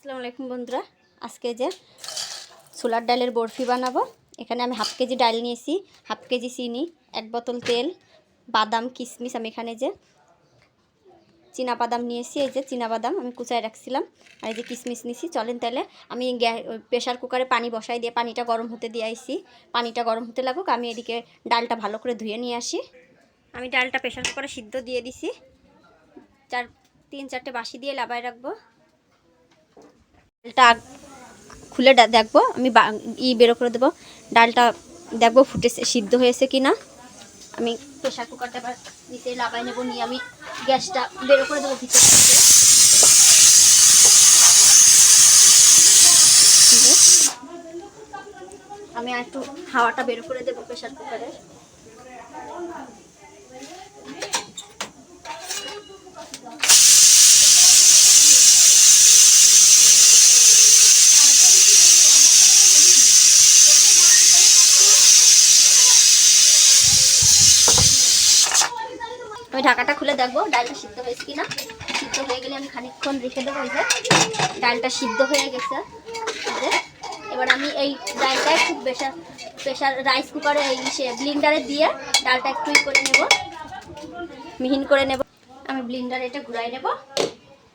আসসালামু আলাইকুম বন্ধুরা, আজকে যে ছোলার ডালের বরফি বানাবো। এখানে আমি হাফ কেজি ডাল নিয়েছি, হাফ কেজি চিনি, 1 বোতল তেল, বাদাম কিশমিশ, আমি এখানে যে চীনা বাদাম নিয়েছি, এই যে চীনা বাদাম আমি কুচায় রাখছিলাম, আর এই যে কিশমিশ নিয়েছি। চলেন তাহলে আমি প্রেশার কুকারে পানি বসাই দিয়ে পানিটা গরম হতে দিয়ে আইছি। পানিটা গরম হতে লাগুক, আমি এদিকে ডালটা ভালো করে ধুয়ে নিয়ে আসি। আমি ডালটা প্রেশার কুকারে সিদ্ধ দিয়ে দিছি, 3-4টে বাসি দিয়ে লাবায় রাখবো। ডালটা খুলে দেখবো, আমি বেরো করে দেবো, ডালটা দেখবো ফুটেছে, সিদ্ধ হয়েছে কি না। আমি প্রেশার কুকারটা এবার নিচে লাগাই নেবো, নিয়ে আমি গ্যাসটা বেরো করে দেবো ভিতর থেকে। আমি আর একটু হাওয়াটা বের করে দেবো প্রেশার কুকারের। আমি ঢাকাটা খুলে দেখবো ডালটা সিদ্ধ হয়েছে কিনা। সিদ্ধ হয়ে গেলে আমি খানিকক্ষণ রেখে দেবো। এই যে ডালটা সিদ্ধ হয়ে গেছে। এবার আমি এই ডালটা একটু প্রেশার রাইস কুকারে ব্লিন্ডারে দিয়ে ডালটা একটু করে নেব, মিহিন করে নেব। আমি ব্লিন্ডারে এটা ঘুরাই নেব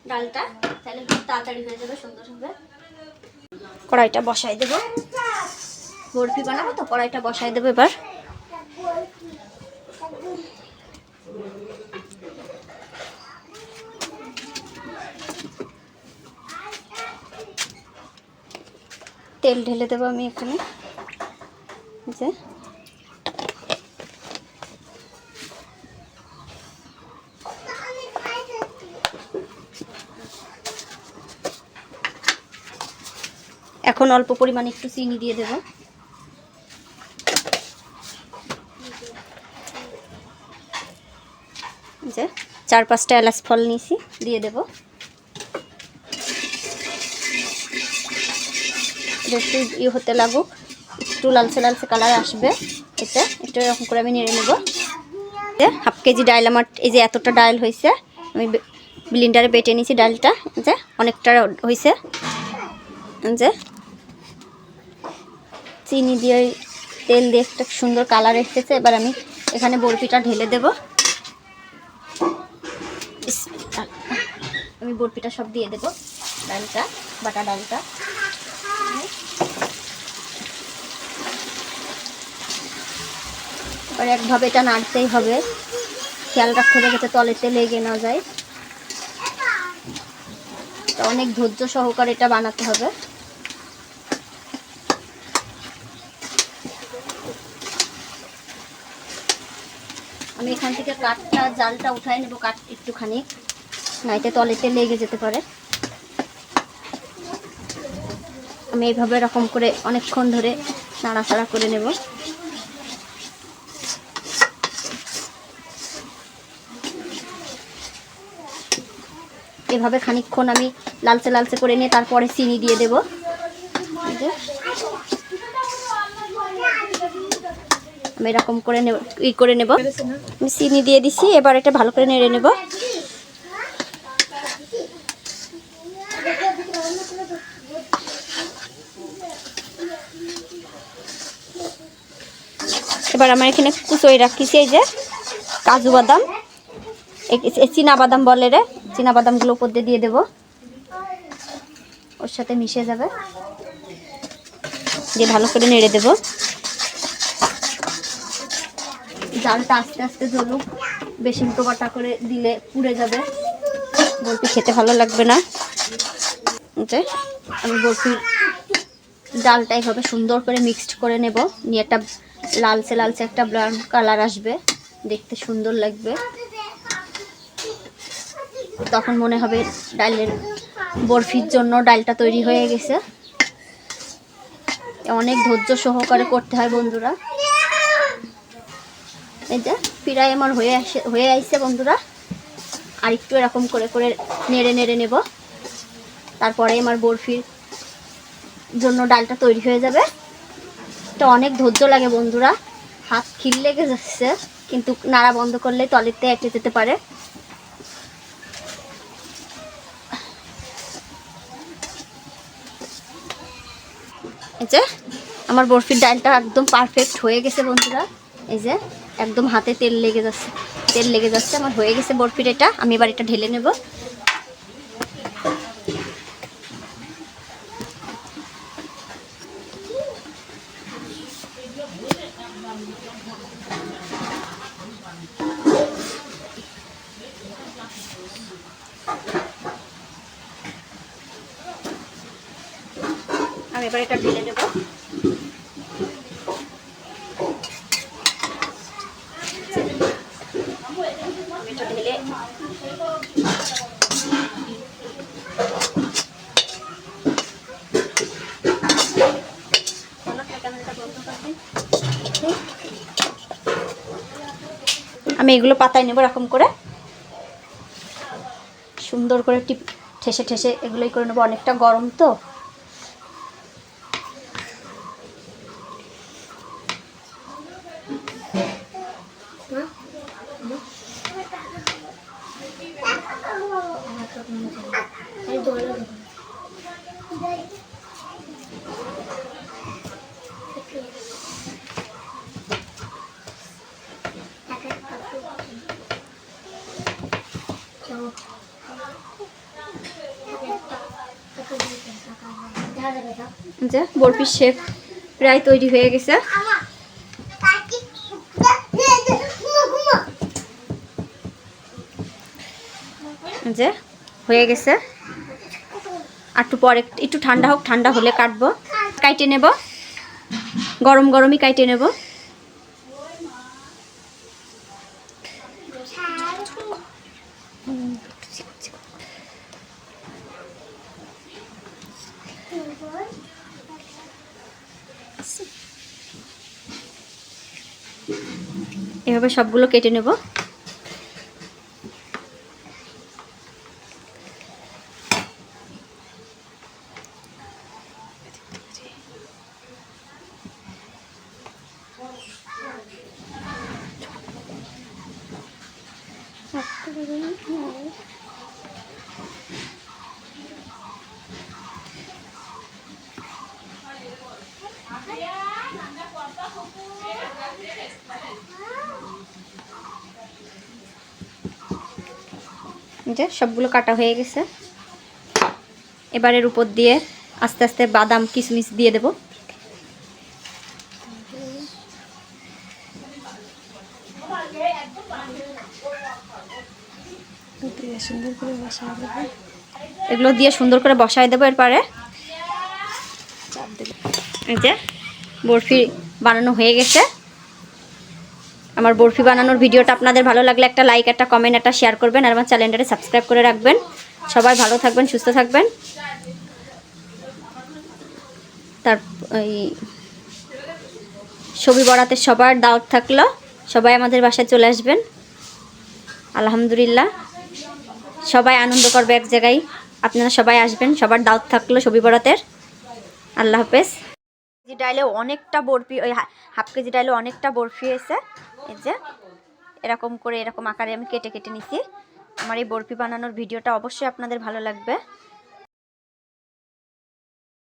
ডালটা, তাহলে খুব তাড়াতাড়ি হয়ে যাবে, সুন্দর হবে। কড়াইটা বসাই দেবো, বরফি বানাবো তো, কড়াইটা বসাই দেবো এবার। তেল ঢেলে দেবো আমি এখানে। যে এখন অল্প পরিমাণে একটু চিনি দিয়ে দেব। যে 4-5টা এলাচ ফল নিয়েছি, দিয়ে দেব। একটু হতে লাগুক, একটু লালচে লালচে কালার আসবে, এটা একটু এরকম করে আমি নেড়ে নেব। হাফ কেজি ডাল, আমার এই যে এতটা ডাল হয়েছে, আমি ব্লিন্ডারে বেটে নিয়েছি ডালটা, যে অনেকটা হয়েছে। যে চিনি দিয়ে তেল দিয়ে একটা সুন্দর কালার এসেছে। এবার আমি এখানে বরফিটা ঢেলে দেব। আমি বরফিটা সব দিয়ে দেব, ডালটা, বাটা ডালটা। এবার একভাবে এটা নাড়তেই হবে, খেয়াল রাখতে হবে যাতে তলেতে লেগে না যায়। এটা অনেক ধৈর্য সহকারে এটা বানাতে হবে। আমি এখান থেকে কাঠটা জালটা উঠাই নেব, কাঠ একটুখানি, নাইতে তলেতে লেগে যেতে পারে। আমি এইভাবে এরকম করে অনেকক্ষণ ধরে নাড়াচাড়া করে নেব। এভাবে খানিকক্ষণ আমি লালচে লালচে করে নিয়ে তারপরে চিনি দিয়ে দেব। আমি এরকম করে নেব, করে নেব। আমি চিনি দিয়ে দিছি, এবার এটা ভালো করে নেড়ে নেব। এবার আমার এখানে কুচোই রাখিছি এই যে কাজু বাদাম, চীনা বাদাম বলে রে, চীনা বাদামগুলো উপর দিয়ে দেব, ওর সাথে মিশে যাবে। দিয়ে ভালো করে নেড়ে দেব। জালটা আস্তে আস্তে জ্বলুক, বেশি টোবাটা করে দিলে পুড়ে যাবে, বরফি খেতে ভালো লাগবে না। আমি বরফির ডালটা এইভাবে সুন্দর করে মিক্সড করে নেব, নিয়ে একটা লালচে লালচে একটা ব্রাউন কালার আসবে, দেখতে সুন্দর লাগবে। তখন মনে হবে ডালের বরফির জন্য ডালটা তৈরি হয়ে গেছে। অনেক ধৈর্য সহকারে করতে হয় বন্ধুরা। এই যে প্রায় আমার হয়ে আসছে বন্ধুরা। আর একটু এরকম করে করে নেড়ে নেড়ে নেব, তারপরে আমার বরফির জন্য ডালটা তৈরি হয়ে যাবে। এটা অনেক ধৈর্য লাগে বন্ধুরা, হাত খিল লেগে যাচ্ছে, কিন্তু নাড়া বন্ধ করলে তলেতে এঁটে যেতে পারে। এই যে আমার বরফির ডালটা একদম পারফেক্ট হয়ে গেছে বন্ধুরা। এই যে একদম হাতে তেল লেগে যাচ্ছে আমার হয়ে গেছে বরফির এটা। আমি এবার এটা ঢেলে নেব। আমি এবার এটা ঢেলে নেব। ঢেলে আমি এগুলো পাতায় নেব এরকম করে, সুন্দর করে ঠেসে ঠেসে এগুলোই করে নেব। অনেকটা গরম তো, যে বরফির শেপ প্রায় তৈরি হয়ে গেছে। যে হয়ে গেছে, একটু পরে একটু ঠান্ডা হোক, ঠান্ডা হলে কাটবো, কাইটে নেব, গরম গরমই কাইটে নেব। এভাবে সবগুলো কেটে নেব। যে সবগুলো কাটা হয়ে গেছে। এবারের উপর দিয়ে আস্তে আস্তে বাদাম কিশমিশ দিয়ে দেব। এগুলো দিয়ে সুন্দর করে বসায় দেবো। এরপরে এই যে বরফি বানানো হয়ে গেছে। আমার বরফি বানানোর ভিডিওটা আপনাদের ভালো লাগলে একটা লাইক, একটা কমেন্ট, একটা শেয়ার করবেন, আর আমার চ্যানেলটাকে সাবস্ক্রাইব করে রাখবেন। সবাই ভালো থাকবেন, সুস্থ থাকবেন। তার এই শবে বরাতে সবার দাওয়াত থাকলো, সবাই আমাদের বাসায় চলে আসবেন। আলহামদুলিল্লাহ সবাই আনন্দ করবে এক জায়গায়, আপনারা সবাই আসবেন, সবার দাওয়াত থাকলো শবে বরাতের। আল্লাহ হাফেজ। কেজি ডাইলে অনেকটা বরফি, ওই হাফ কেজি ডাইলে অনেকটা বরফি হয়েছে। এই যে এরকম করে এরকম আকারে আমি কেটে কেটে নিছি। আমার এই বরফি বানানোর ভিডিওটা অবশ্যই আপনাদের ভালো লাগবে।